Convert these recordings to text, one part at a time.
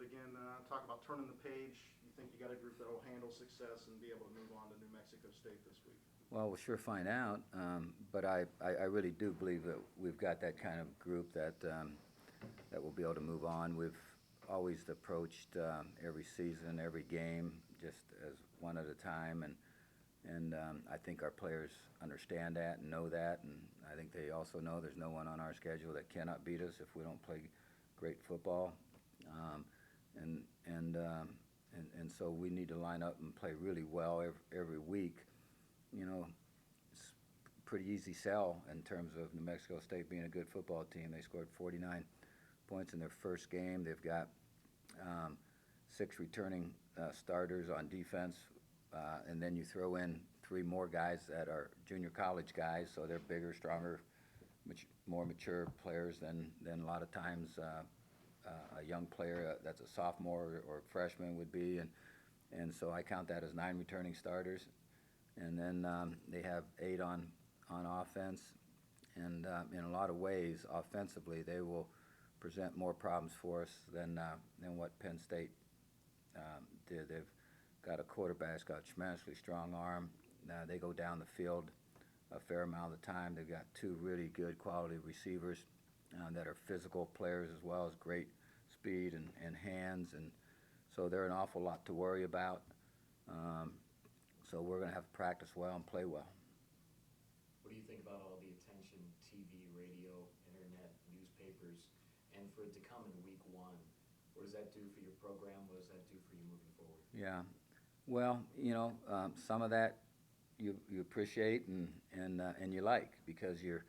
again. Talk about turning the page. You think you got a group that will handle success and be able to move on to New Mexico State this week? Well, we'll sure find out, but I really do believe that we've got that kind of group that that will be able to move on. We've always approached every season, every game, just as one at a time, and I think our players understand that and know that, and I think they also know there's no one on our schedule that cannot beat us if we don't play great football, and and um, and so we need to line up and play really well every week. You know, it's a pretty easy sell in terms of New Mexico State being a good football team. They scored 49 points in their first game. They've got 6 returning starters on defense, and then you throw in 3 more guys that are junior college guys, so they're bigger, stronger, more mature players than a lot of times a young player that's a sophomore or freshman would be, and so I count that as 9 returning starters. And then they have 8 on offense, and in a lot of ways, offensively, they will present more problems for us than what Penn State did. They've got a quarterback that's got a tremendously strong arm. They go down the field a fair amount of the time. They've got 2 really good quality receivers that are physical players as well as great speed and hands, and so they're an awful lot to worry about. So we're going to have to practice well and play well. What do you think about all the attention, TV, radio, internet, newspapers, and for it to come in week 1? What does that do for your program? What does that do for you moving forward? Yeah, well, some of that you appreciate and you like, because you're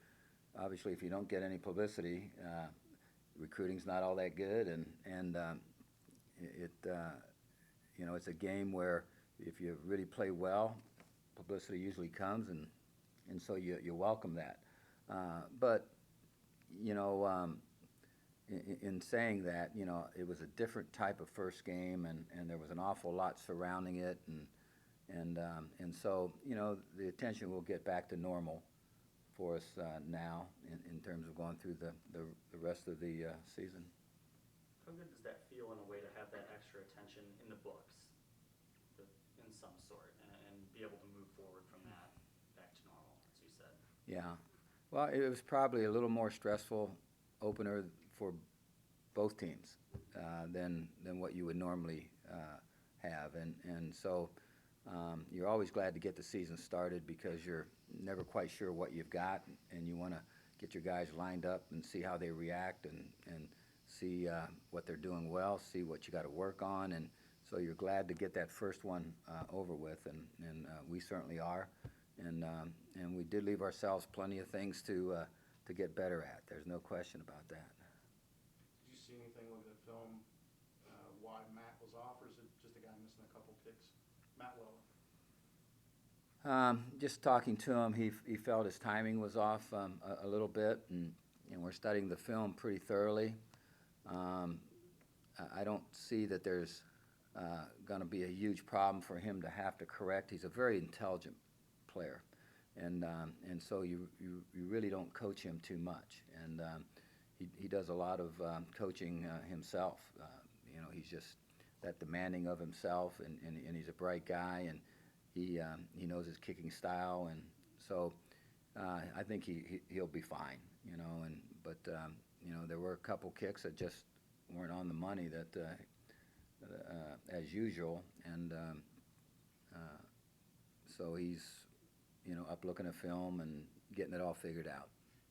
obviously, if you don't get any publicity, recruiting's not all that good, and it's a game where if you really play well, publicity usually comes, and so you welcome that. But in saying that, it was a different type of first game, and there was an awful lot surrounding it, and so the attention will get back to normal for us now in terms of going through the rest of the season. How good does that feel in a way to have that extra attention in the books, in some sort, and be able to move forward from that back to normal, as you said? Yeah. Well, it was probably a little more stressful opener for both teams than what you would normally have, and so you're always glad to get the season started because you're never quite sure what you've got, and you want to get your guys lined up and see how they react and see what they're doing well, see what you got to work on, and so you're glad to get that first one over with, and we certainly are, and we did leave ourselves plenty of things to get better at. There's no question about that. Did you see anything looking at film why Matt was off, or is it just a guy missing a couple kicks? Matt Weller. Just talking to him, he felt his timing was off a little bit, and we're studying the film pretty thoroughly. I don't see that there's going to be a huge problem for him to have to correct. He's a very intelligent player, and so you really don't coach him too much, and he does a lot of coaching himself. He's just that demanding of himself, and he's a bright guy, and he knows his kicking style, and so I think he'll be fine. But there were a couple kicks that just weren't on the money that as usual, and so he's up looking at film and getting it all figured out.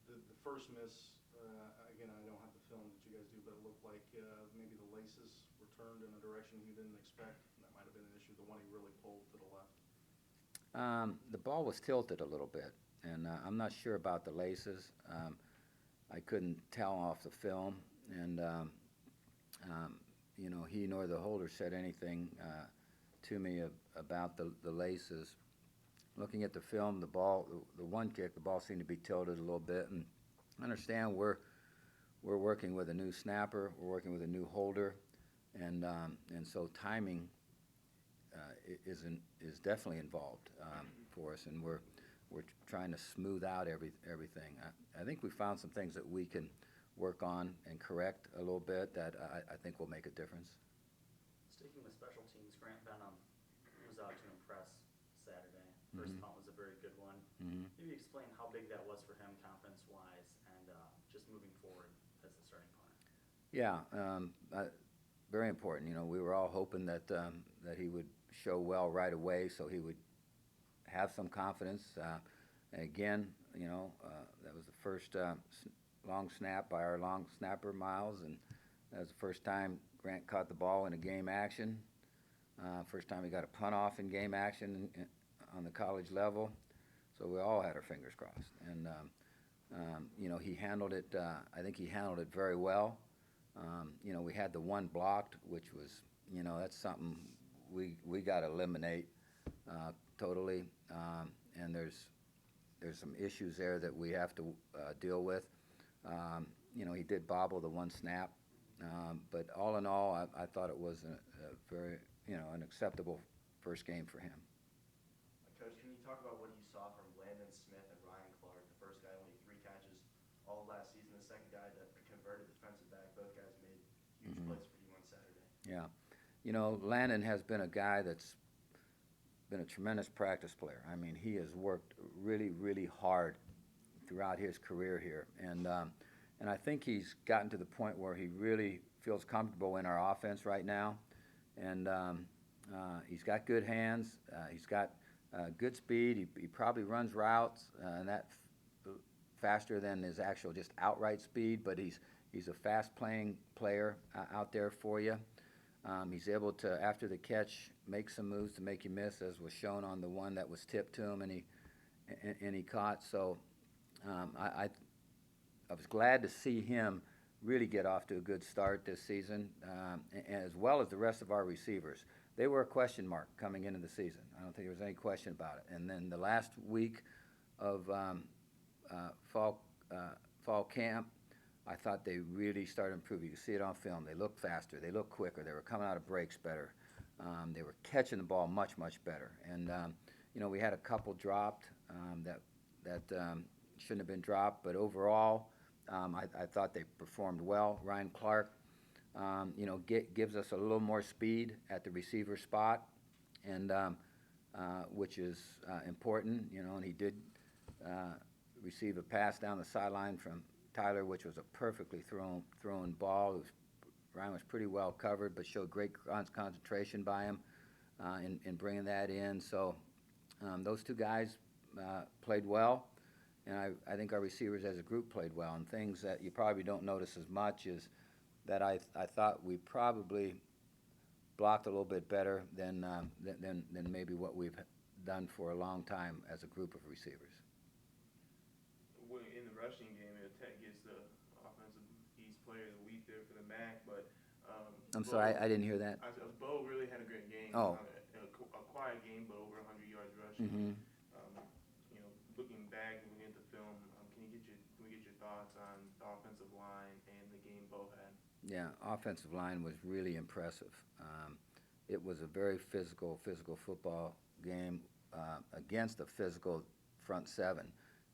The first miss, again, I don't have the film that you guys do, but it looked like maybe the laces were turned in a direction he didn't expect. That might have been an issue. The one he really pulled to the left. The ball was tilted a little bit, and I'm not sure about the laces. I couldn't tell off the film, and he nor the holder said anything to me about the laces. Looking at the film, the one kick, the ball seemed to be tilted a little bit, and I understand we're working with a new snapper, we're working with a new holder, and so timing is definitely involved for us, and we're trying to smooth out everything. I think we found some things that we can work on and correct a little bit that I think will make a difference. special teams. Grant Benham was out to impress Saturday. First Mhm. punt was a very good one. Mhm. Maybe explain how big that was for him confidence-wise and just moving forward as the starting punter. Yeah, very important. You know, we were all hoping that that he would show well right away, so he would have some confidence. And again, you know, that was the first long snap by our long snapper Miles, and that was the first time Grant caught the ball in a game action. First time he got a punt off in game action on the college level. So we all had our fingers crossed, and you know, he handled it. I think he handled it very well. You know, we had the one blocked, which was, you know, that's something we got to eliminate totally. And there's some issues there that we have to deal with. You know, he did bobble the one snap, but all in all, I thought it was a very, you know, an acceptable first game for him. Coach, can you talk about what you saw from Landon Smith and Ryan Clark? The first guy only 3 catches all of last season. The second guy, the converted defensive back. Both guys made huge Mhm. plays for you on Saturday. Yeah. You know, Landon has been a guy that's been a tremendous practice player. I mean, he has worked really, really hard throughout his career here. And I think he's gotten to the point where he really feels comfortable in our offense right now. And he's got good hands. He's got good speed. He probably runs routes, and that faster than his actual just outright speed, but he's a fast-playing player out there for you. He's able to, after the catch, make some moves to make you miss, as was shown on the one that was tipped to him and he caught. So I was glad to see him really get off to a good start this season, as well as the rest of our receivers. They were a question mark coming into the season. I don't think there was any question about it. And then the last week of fall camp, I thought they really started improving. You can see it on film. They look faster. They look quicker. They were coming out of breaks better. They were catching the ball much, much better. And you know, we had a couple dropped that shouldn't have been dropped, but overall, I thought they performed well. Ryan Clark, you know, gives us a little more speed at the receiver spot, and which is important. You know, and he did receive a pass down the sideline from Tyler, which was a perfectly thrown ball. Ryan was pretty well covered, but showed great concentration by him in bringing that in. So those two guys played well, and I think our receivers as a group played well. And things that you probably don't notice as much is that I thought we probably blocked a little bit better than maybe what we've done for a long time as a group of receivers. In the rushing game, Tech gets the offensive East Player of the Week there for the MAC, but I'm sorry, I didn't hear that. Bo really had a great game. Oh. A quiet game, but over 100 yards rushing. Mm-hmm. You know, looking back and looking at the film, can we get your thoughts on the offensive line and the game Bo had? Yeah, offensive line was really impressive. It was a very physical football game against a physical front seven.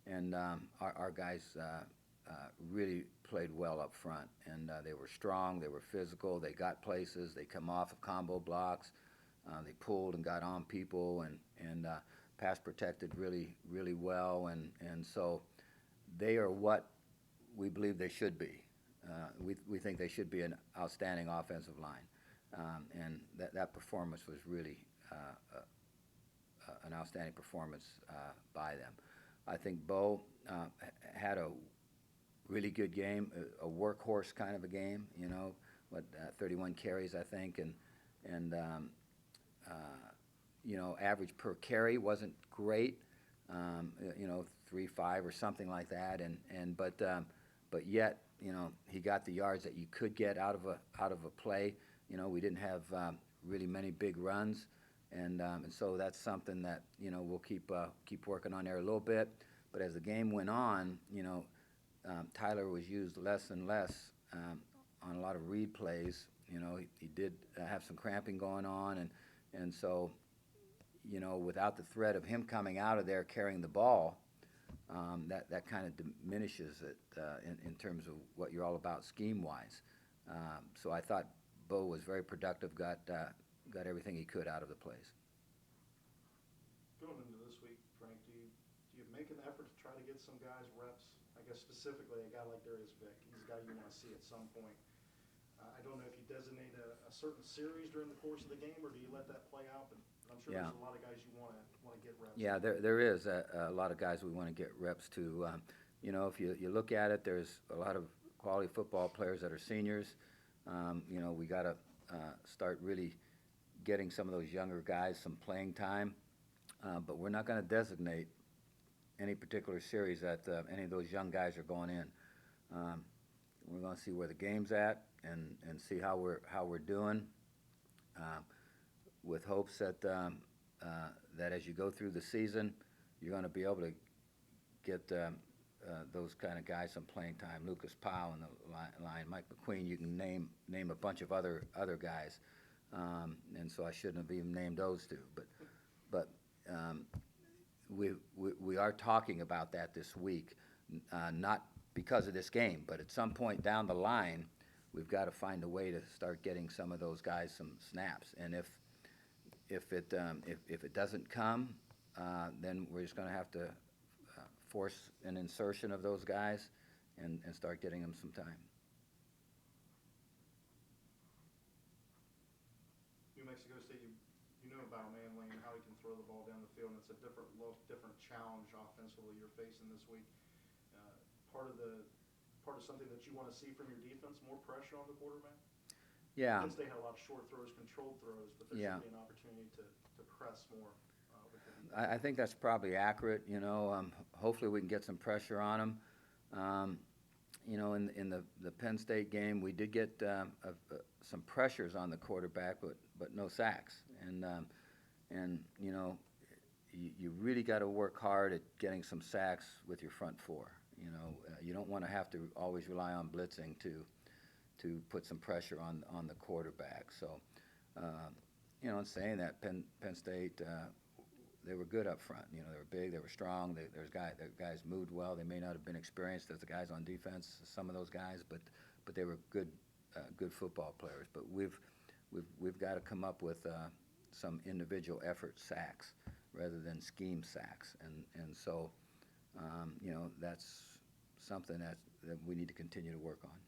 And our guys really played well up front, and they were strong, they were physical, they got places, they come off of combo blocks, they pulled and got on people, and pass protected really, really well, and so they are what we believe they should be. We think they should be an outstanding offensive line, and that performance was really an outstanding performance by them. I think Bo had a really good game, a workhorse kind of a game. You know, 31 carries I think, and you know, average per carry wasn't great. You know, 3.5 or something like that, but yet, you know, he got the yards that you could get out of a play. You know, we didn't have really many big runs. And so that's something that, you know, we'll keep working on there a little bit. But as the game went on, you know, Tyler was used less and less on a lot of read plays. You know, he did have some cramping going on, and so, you know, without the threat of him coming out of there carrying the ball, that kind of diminishes it in terms of what you're all about scheme-wise. So I thought Bo was very productive, got got everything he could out of the plays. Going into this week, Frank, do you make an effort to try to get some guys reps? I guess specifically a guy like Darius Vick. He's a guy you want to see at some point. I don't know if you designate a certain series during the course of the game, or do you let that play out? But I'm sure Yeah. there's a lot of guys you want to get reps. Yeah, there is a lot of guys we want to get reps to. You know, if you look at it, there's a lot of quality football players that are seniors. You know, we got to start really getting some of those younger guys some playing time. But we're not going to designate any particular series that any of those young guys are going in. We're going to see where the game's at and see how we're doing, with hopes that that as you go through the season, you're going to be able to get those kind of guys some playing time. Lucas Powell in the line, Mike McQueen. You can name a bunch of other guys, and so I shouldn't have even named those two. But we are talking about that this week, not because of this game, but at some point down the line, we've got to find a way to start getting some of those guys some snaps. And if it doesn't come, then we're just going to have to force an insertion of those guys and start getting them some time. New Mexico State, you know about Manley and how he can throw the ball down the field, and it's a different look, different challenge offensively you're facing this week. Part of something that you want to see from your defense, more pressure on the quarterback? Yeah. Penn State had a lot of short throws, controlled throws, but there should be an opportunity to press more with the defense. I think that's probably accurate. You know, hopefully we can get some pressure on them. You know, in the Penn State game, we did get some pressures on the quarterback, but no sacks. And you know, you really got to work hard at getting some sacks with your front four. You know, you don't want to have to always rely on blitzing to put some pressure on the quarterback. So, you know, in saying that, Penn State, they were good up front. You know, they were big, they were strong. Their guys moved well. They may not have been experienced as the guys on defense, some of those guys, but they were good football players. But we've got to come up with some individual effort sacks rather than scheme sacks, and so you know, that's something that we need to continue to work on.